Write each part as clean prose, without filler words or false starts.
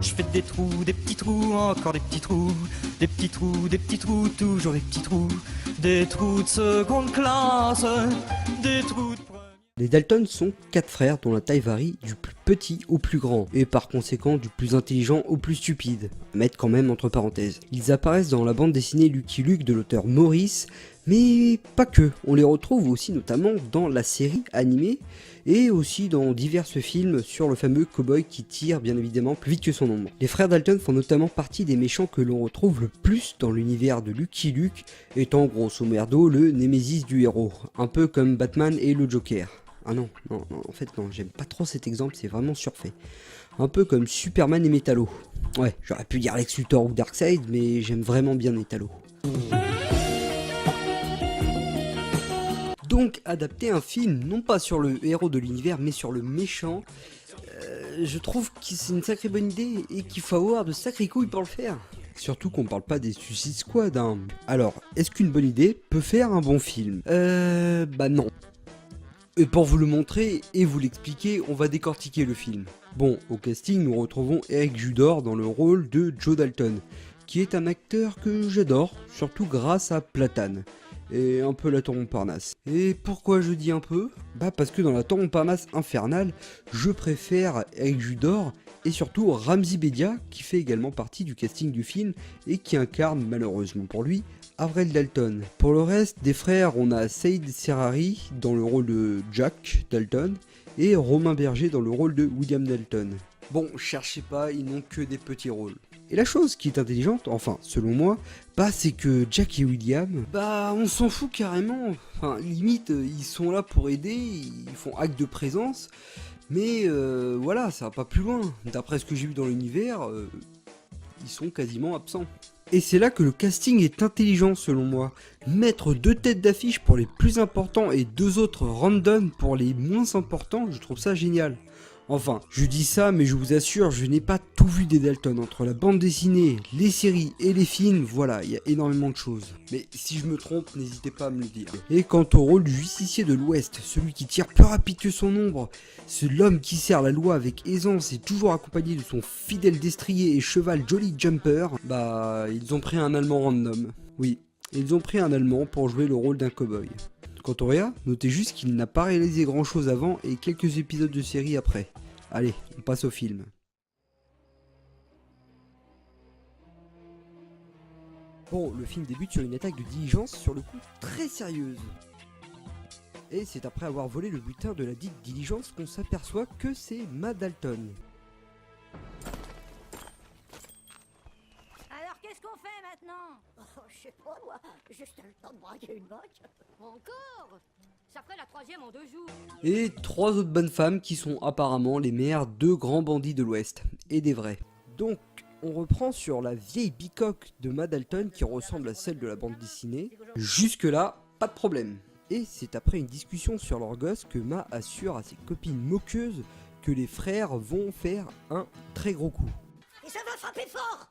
Je fais des petits trous, encore des petits trous, des petits trous, des petits trous, toujours des petits trous, des trous de seconde classe, des trous de première. Les Dalton sont 4 frères dont la taille varie du plus petit au plus grand, et par conséquent du plus intelligent au plus stupide, à mettre quand même entre parenthèses. Ils apparaissent dans la bande dessinée Lucky Luke de l'auteur Maurice, mais pas que, on les retrouve aussi notamment dans la série animée, et aussi dans divers films sur le fameux cowboy qui tire bien évidemment plus vite que son ombre. Les frères Dalton font notamment partie des méchants que l'on retrouve le plus dans l'univers de Lucky Luke, étant grosso merdo le némésis du héros, un peu comme Batman et le Joker. Ah non, en fait non, j'aime pas trop cet exemple, c'est vraiment surfait. Un peu comme Superman et Metallo. Ouais, j'aurais pu dire Lex Luthor ou Darkseid, mais j'aime vraiment bien Metallo. Donc adapter un film, non pas sur le héros de l'univers, mais sur le méchant, je trouve que c'est une sacrée bonne idée et qu'il faut avoir de sacrées couilles pour le faire. Surtout qu'on parle pas des Suicide Squad, hein. Alors, est-ce qu'une bonne idée peut faire un bon film? Bah non. Et pour vous le montrer et vous l'expliquer, on va décortiquer le film. Bon, au casting, nous retrouvons Eric Judor dans le rôle de Joe Dalton, qui est un acteur que j'adore, surtout grâce à Platane, et un peu la Tour Montparnasse. Et pourquoi je dis un peu? Bah parce que dans la Tour Montparnasse infernale, je préfère Eric Judor, et surtout Ramzy Bedia, qui fait également partie du casting du film, et qui incarne, malheureusement pour lui, Avril Dalton. Pour le reste des frères, on a Saïd Serrari dans le rôle de Jack Dalton et Romain Berger dans le rôle de William Dalton. Bon, cherchez pas, ils n'ont que des petits rôles. Et la chose qui est intelligente, enfin selon moi, bah c'est que Jack et William, bah on s'en fout carrément. Enfin limite, ils sont là pour aider, ils font acte de présence, mais voilà, ça va pas plus loin. D'après ce que j'ai vu dans l'univers, ils sont quasiment absents. Et c'est là que le casting est intelligent selon moi. Mettre 2 têtes d'affiche pour les plus importants et 2 autres random pour les moins importants, je trouve ça génial. Enfin, je dis ça, mais je vous assure, je n'ai pas tout vu des Dalton. Entre la bande dessinée, les séries et les films, voilà, il y a énormément de choses. Mais si je me trompe, n'hésitez pas à me le dire. Et quant au rôle du justicier de l'Ouest, celui qui tire plus rapide que son ombre, c'est l'homme qui sert la loi avec aisance et toujours accompagné de son fidèle destrier et cheval Jolly Jumper, bah, ils ont pris un Allemand random. Oui, ils ont pris un Allemand pour jouer le rôle d'un cow-boy. Quant au Rhea, notez juste qu'il n'a pas réalisé grand chose avant et quelques épisodes de série après. Allez, on passe au film. Bon, le film débute sur une attaque de diligence sur le coup très sérieuse. Et c'est après avoir volé le butin de la dite diligence qu'on s'aperçoit que c'est Ma Dalton. Alors qu'est-ce qu'on fait maintenant? Oh, je sais pas, moi. Juste le temps de braquer une banque. Encore? Ça ferait la 3e en 2 jours. Et 3 autres bonnes femmes qui sont apparemment les meilleurs 2 grands bandits de l'Ouest. Et des vrais. Donc, on reprend sur la vieille bicoque de Ma Dalton qui ressemble à celle de la bande dessinée. Jusque là, pas de problème. Et c'est après une discussion sur leur gosse que Ma assure à ses copines moqueuses que les frères vont faire un très gros coup. Et ça va frapper fort.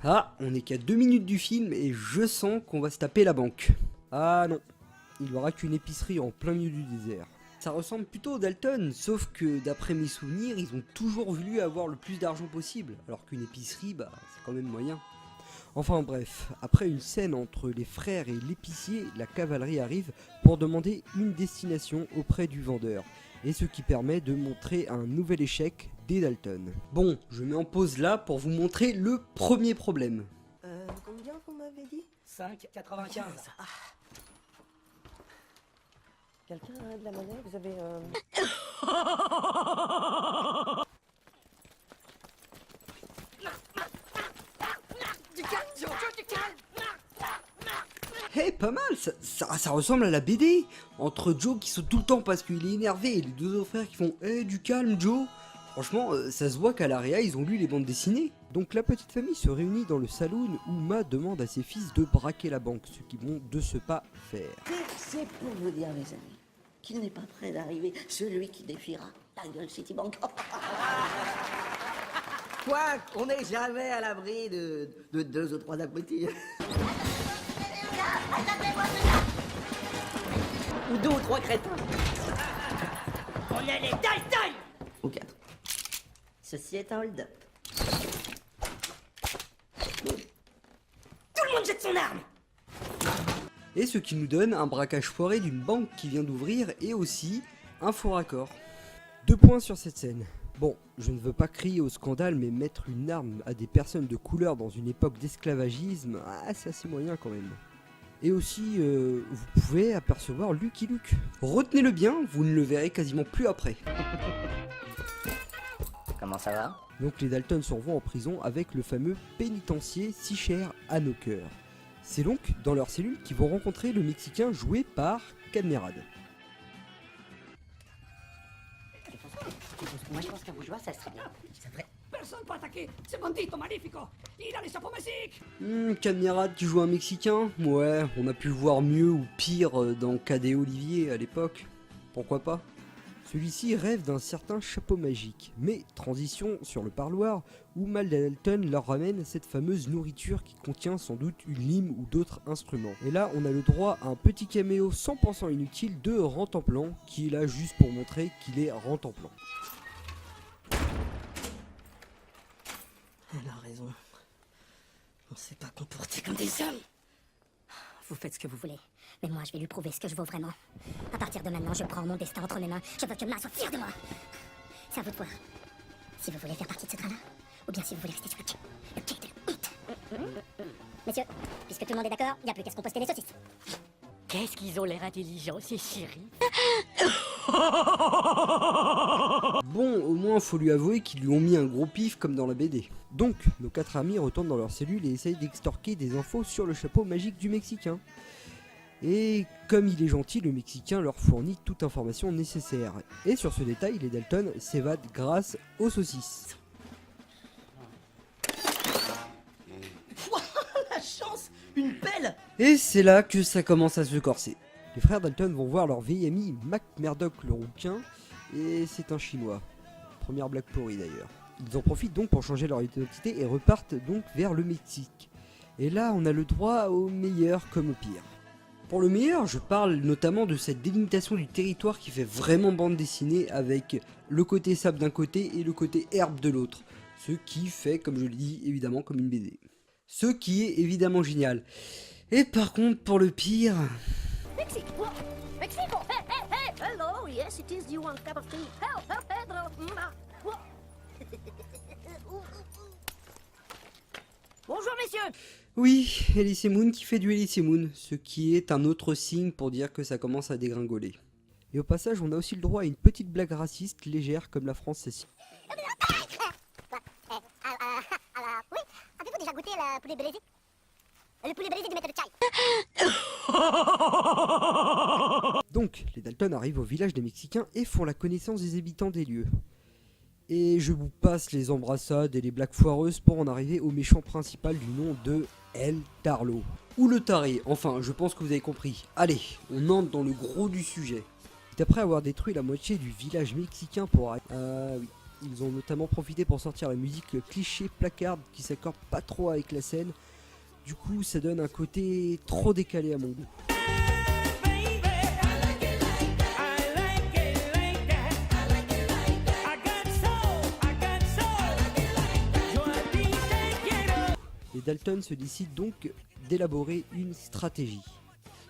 Ah, on est qu'à 2 minutes du film et je sens qu'on va se taper la banque. Ah non, il n'y aura qu'une épicerie en plein milieu du désert. Ça ressemble plutôt aux Dalton, sauf que d'après mes souvenirs, ils ont toujours voulu avoir le plus d'argent possible, alors qu'une épicerie, bah c'est quand même moyen. Enfin bref, après une scène entre les frères et l'épicier, la cavalerie arrive pour demander une destination auprès du vendeur, et ce qui permet de montrer un nouvel échec des Dalton. Bon, je mets en pause là pour vous montrer le premier problème. Combien vous m'avez dit? 5,95. Quelqu'un a de la monnaie? Vous avez Hey, pas mal, ça ressemble à la BD. Entre Joe qui saute tout le temps parce qu'il est énervé et les 2 autres frères qui font « Hey, du calme Joe !» Franchement, ça se voit qu'à l'AREA, ils ont lu les bandes dessinées. Donc la petite famille se réunit dans le saloon où Ma demande à ses fils de braquer la banque, ce qu'ils vont de ce pas faire. C'est pour vous dire, mes amis, qu'il n'est pas prêt d'arriver celui qui défiera la gueule Citibank. Quoi? On n'est jamais à l'abri de 2 ou 3 abrutis. Ou 2 ou 3 crétins. On est les Dalton! Ou 4. Ceci est un hold-up. Tout le monde jette son arme. Et ce qui nous donne un braquage foiré d'une banque qui vient d'ouvrir et aussi un faux raccord. 2 points sur cette scène. Bon, je ne veux pas crier au scandale, mais mettre une arme à des personnes de couleur dans une époque d'esclavagisme, c'est assez moyen quand même. Et aussi, vous pouvez apercevoir Lucky Luke. Retenez-le bien, vous ne le verrez quasiment plus après. Comment ça va? Donc les Dalton se revoient en prison avec le fameux pénitencier si cher à nos cœurs. C'est donc dans leur cellule qu'ils vont rencontrer le Mexicain joué par Cadmerade. Moi, je pense qu'un bougeoir, ça serait bien. Ça ferait... Personne peut attaquer. C'est bandito magnifico. Il a les chapeaux magiques. Cadmerade qui joue un Mexicain. Ouais, on a pu le voir mieux ou pire dans Cadet Olivier à l'époque. Pourquoi pas? Celui-ci rêve d'un certain chapeau magique. Mais transition sur le parloir où Mal Dalton leur ramène cette fameuse nourriture qui contient sans doute une lime ou d'autres instruments. Et là, on a le droit à un petit caméo 100% inutile de Rantanplan qui est là juste pour montrer qu'il est Rantanplan. Elle a raison. On s'est pas comporté comme des hommes. Vous faites ce que vous voulez, mais moi je vais lui prouver ce que je vaux vraiment. À partir de maintenant, je prends mon destin entre mes mains. Je veux que Ma soit fière de moi. C'est à vous de voir. Si vous voulez faire partie de ce train-là, ou bien si vous voulez rester sur le quai de la honte. Messieurs, puisque tout le monde est d'accord, il n'y a plus qu'à se composter les saucisses. Qu'est-ce qu'ils ont l'air intelligents, ces chéris. Bon, au moins faut lui avouer qu'ils lui ont mis un gros pif comme dans la BD. Donc, nos 4 amis retournent dans leur cellule et essayent d'extorquer des infos sur le chapeau magique du Mexicain. Et comme il est gentil, le Mexicain leur fournit toute information nécessaire. Et sur ce détail, les Dalton s'évadent grâce aux saucisses. La chance! Une pelle! Et c'est là que ça commence à se corser. Les frères Dalton vont voir leur vieil ami Mac Murdock le rouquin, et c'est un chinois. Première blague pourrie d'ailleurs. Ils en profitent donc pour changer leur identité et repartent donc vers le Mexique. Et là, on a le droit au meilleur comme au pire. Pour le meilleur, je parle notamment de cette délimitation du territoire qui fait vraiment bande dessinée avec le côté sable d'un côté et le côté herbe de l'autre. Ce qui fait, comme je le dis, évidemment comme une BD. Ce qui est évidemment génial. Et par contre, pour le pire... Mexique! Mexico! Hey, hey, hey! Hello, yes, it is. You want a cup of tea? Help, help, Pedro! Bonjour, messieurs! Oui, Elise Moon qui fait du Elise Moon, ce qui est un autre signe pour dire que ça commence à dégringoler. Et au passage, on a aussi le droit à une petite blague raciste légère comme la France c'est. Oui, avez-vous déjà goûté le poulet braisé? Le poulet braisé du maître de Chai. Donc, les Dalton arrivent au village des Mexicains et font la connaissance des habitants des lieux. Et je vous passe les embrassades et les blagues foireuses pour en arriver au méchant principal du nom de El Tarlo. Ou le taré, enfin, je pense que vous avez compris. Allez, on entre dans le gros du sujet. Après avoir détruit la moitié du village mexicain pour arrêter... oui. Ils ont notamment profité pour sortir la musique cliché placarde qui s'accorde pas trop avec la scène. Du coup, ça donne un côté trop décalé à mon goût. Les Dalton se décident donc d'élaborer une stratégie.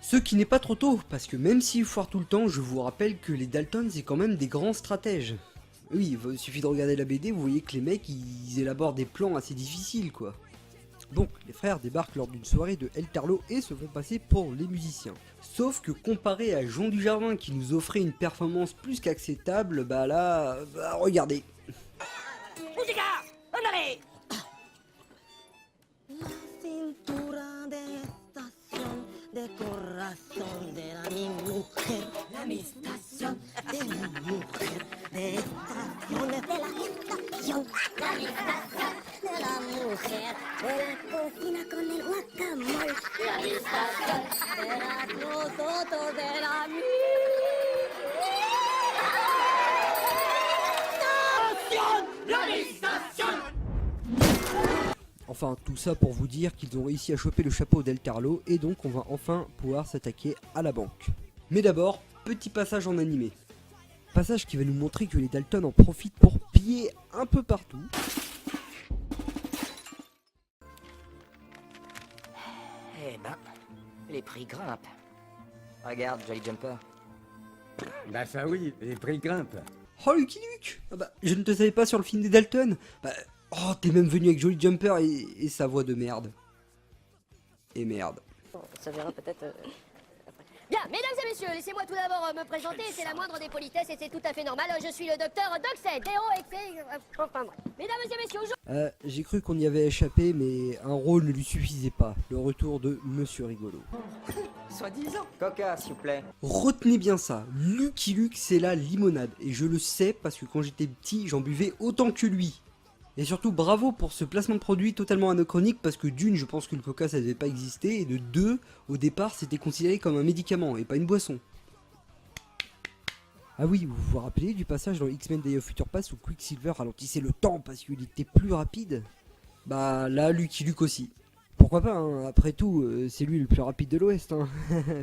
Ce qui n'est pas trop tôt, parce que même s'ils foirent tout le temps, je vous rappelle que les Dalton c'est quand même des grands stratèges. Oui, il suffit de regarder la BD, vous voyez que les mecs ils élaborent des plans assez difficiles quoi. Donc les frères débarquent lors d'une soirée de El Tarlo et se font passer pour les musiciens. Sauf que comparé à Jean Dujardin qui nous offrait une performance plus qu'acceptable, bah là, regardez. Musica! Andale! Cintura de estación de corazón de la mi mujer, la mi estación de mi mujer, de estación de la estación, la mi estación de la mujer, de la cocina con el guacamole, la mi estación de nosotros de la mi estación, la mi estación. Enfin, tout ça pour vous dire qu'ils ont réussi à choper le chapeau d'El Tarlo et donc on va enfin pouvoir s'attaquer à la banque. Mais d'abord, petit passage en animé. Passage qui va nous montrer que les Dalton en profitent pour éparpillés un peu partout. Eh ben, les prix grimpent. Regarde, Jolly Jumper. Bah ça oui, les prix grimpent. Oh Lucky Luke, ah bah, je ne te savais pas sur le film des Dalton. Bah, oh, t'es même venu avec Jolly Jumper et sa voix de merde. Et merde. Ça verra peut-être. Bien, mesdames et messieurs, laissez-moi tout d'abord me présenter. C'est la moindre des politesses et c'est tout à fait normal. Je suis le docteur Doxed, enfin bref. Mesdames et messieurs, aujourd'hui. J'ai cru qu'on y avait échappé, mais un rôle ne lui suffisait pas. Le retour de Monsieur Rigolo. Soi-disant. Coca, s'il vous plaît. Retenez bien ça, Lucky Luke c'est la limonade. Et je le sais parce que quand j'étais petit, j'en buvais autant que lui. Et surtout bravo pour ce placement de produit totalement anachronique parce que d'une, je pense que le coca ça devait pas exister. Et de deux, au départ c'était considéré comme un médicament et pas une boisson. Ah oui, vous vous rappelez du passage dans X-Men Day of Future Past où Quicksilver ralentissait le temps parce qu'il était plus rapide? Bah là, Lucky Luke aussi. Pourquoi pas, hein. Après tout, c'est lui le plus rapide de l'Ouest, hein.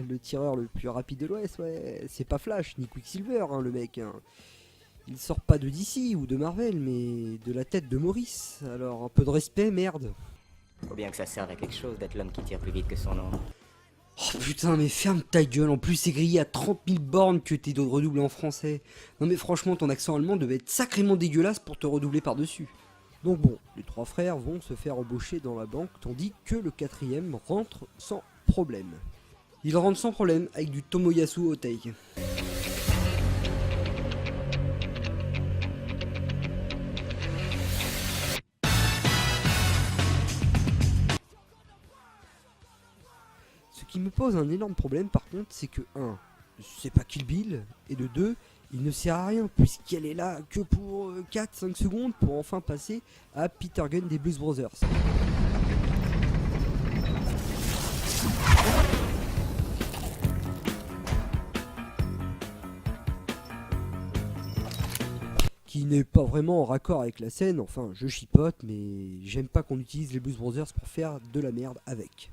Le tireur le plus rapide de l'Ouest, ouais. C'est pas Flash, ni Quicksilver, hein, le mec, hein. Il sort pas de DC ou de Marvel, mais de la tête de Maurice. Alors, un peu de respect, merde. Faut bien que ça serve à quelque chose d'être l'homme qui tire plus vite que son ombre. Oh putain, mais ferme ta gueule, en plus c'est grillé à 30 000 bornes que t'es de redoubler en français. Non mais franchement, ton accent allemand devait être sacrément dégueulasse pour te redoubler par-dessus. Donc bon, les trois frères vont se faire embaucher dans la banque, tandis que le quatrième rentre sans problème. Il rentre sans problème avec du Tomoyasu Otei. Ce qui me pose un énorme problème par contre, c'est que 1, c'est pas Kill Bill, et de 2, il ne sert à rien puisqu'elle est là que pour 4-5 secondes pour enfin passer à Peter Gunn des Blues Brothers. Qui n'est pas vraiment en raccord avec la scène, enfin je chipote, mais j'aime pas qu'on utilise les Blues Brothers pour faire de la merde avec.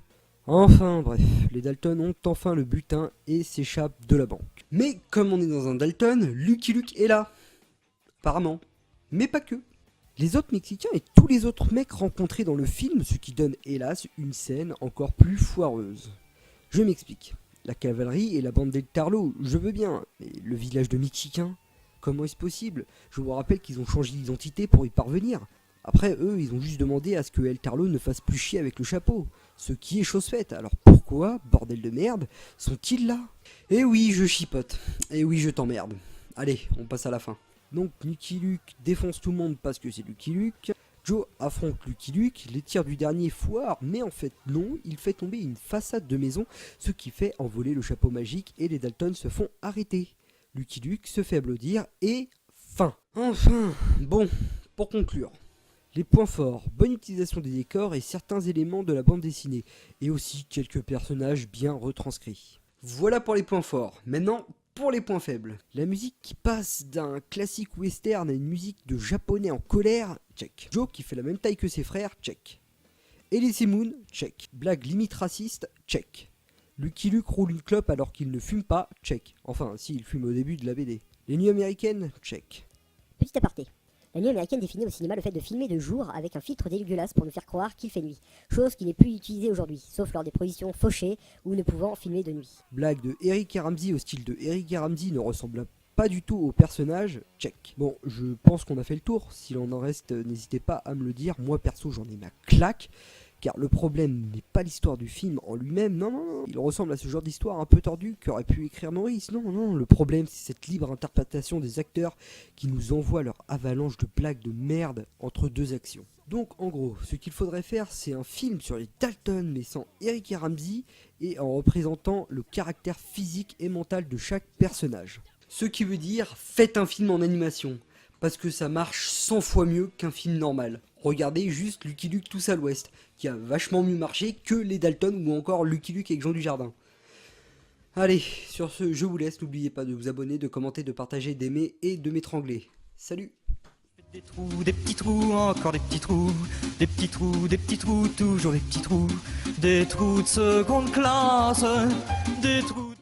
Enfin bref, les Dalton ont enfin le butin et s'échappent de la banque. Mais comme on est dans un Dalton, Lucky Luke est là. Apparemment. Mais pas que. Les autres Mexicains et tous les autres mecs rencontrés dans le film, ce qui donne hélas une scène encore plus foireuse. Je m'explique. La cavalerie et la bande d'El Tarlo, je veux bien, mais le village de Mexicains, comment est-ce possible? Je vous rappelle qu'ils ont changé d'identité pour y parvenir. Après, eux, ils ont juste demandé à ce que El Tarlo ne fasse plus chier avec le chapeau. Ce qui est chose faite. Alors pourquoi, bordel de merde, sont-ils là? Eh oui, je chipote. Eh oui, je t'emmerde. Allez, on passe à la fin. Donc, Lucky Luke défonce tout le monde parce que c'est Lucky Luke. Joe affronte Lucky Luke. Les tirs du dernier foirent, mais en fait non. Il fait tomber une façade de maison, ce qui fait envoler le chapeau magique et les Dalton se font arrêter. Lucky Luke se fait applaudir et fin. Enfin, bon, pour conclure. Les points forts, bonne utilisation des décors et certains éléments de la bande dessinée, et aussi quelques personnages bien retranscrits. Voilà pour les points forts. Maintenant, pour les points faibles. La musique qui passe d'un classique western à une musique de japonais en colère, check. Joe qui fait la même taille que ses frères, check. Elise Moon, check. Blague limite raciste, check. Lucky Luke roule une clope alors qu'il ne fume pas, check. Enfin, si, il fume au début de la BD. Les nuits américaines, check. Petit aparté. La nuit américaine définit au cinéma le fait de filmer de jour avec un filtre dégueulasse pour nous faire croire qu'il fait nuit. Chose qui n'est plus utilisée aujourd'hui, sauf lors des projections fauchées ou ne pouvant filmer de nuit. Blague de Eric et Ramsey au style de Eric et Ramsey ne ressemble pas du tout au personnage, check. Bon, je pense qu'on a fait le tour. S'il en reste, n'hésitez pas à me le dire. Moi perso, j'en ai ma claque. Car le problème n'est pas l'histoire du film en lui-même, non, il ressemble à ce genre d'histoire un peu tordue qu'aurait pu écrire Maurice, non, le problème c'est cette libre interprétation des acteurs qui nous envoient leur avalanche de blagues de merde entre deux actions. Donc en gros, ce qu'il faudrait faire c'est un film sur les Dalton mais sans Eric et Ramsey et en représentant le caractère physique et mental de chaque personnage. Ce qui veut dire, faites un film en animation. Parce que ça marche 100 fois mieux qu'un film normal. Regardez juste Lucky Luke tous à l'ouest, qui a vachement mieux marché que les Dalton ou encore Lucky Luke avec Jean Dujardin. Allez, sur ce, je vous laisse, n'oubliez pas de vous abonner, de commenter, de partager, d'aimer et de m'étrangler. Salut! Des trous, des petits trous, encore des petits trous, des petits trous, des petits trous, toujours des petits trous, des trous de seconde classe, des trous...